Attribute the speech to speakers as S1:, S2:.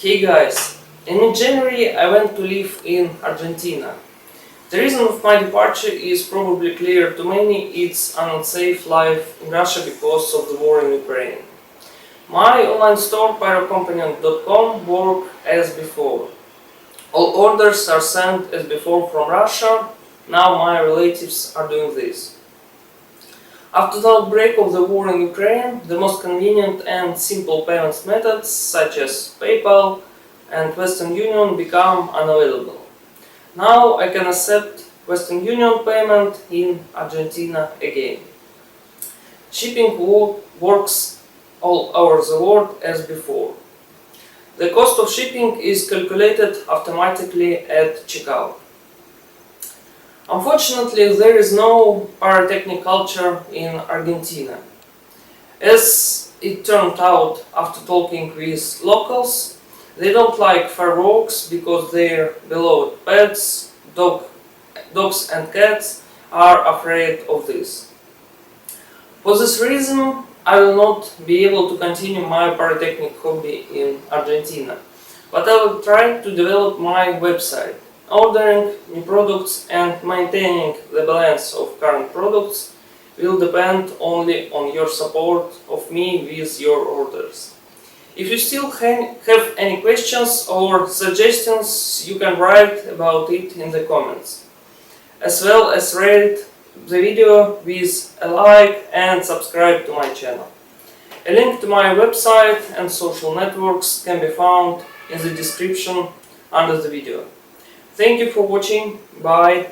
S1: Hey guys, in mid-January I went to live in Argentina. The reason of my departure is probably clear to many. It's an unsafe life in Russia because of the war in Ukraine. My online store PyroComponent.com works as before. All orders are sent as before from Russia. Now my relatives are doing this. After the outbreak of the war in Ukraine, the most convenient and simple payment methods such as PayPal and Western Union become unavailable. Now I can accept Western Union payment in Argentina again. Shipping works all over the world as before. The cost of shipping is calculated automatically at checkout. Unfortunately, there is no pyrotechnic culture in Argentina. As it turned out after talking with locals, they don't like fireworks because their beloved pets, dogs and cats, are afraid of this. For this reason, I will not be able to continue my pyrotechnic hobby in Argentina, but I will try to develop my website. Ordering new products and maintaining the balance of current products will depend only on your support of me with your orders. If you still have any questions or suggestions, you can write about it in the comments, as well as rate the video with a like and subscribe to my channel. A link to my website and social networks can be found in the description under the video. Thank you for watching. Bye.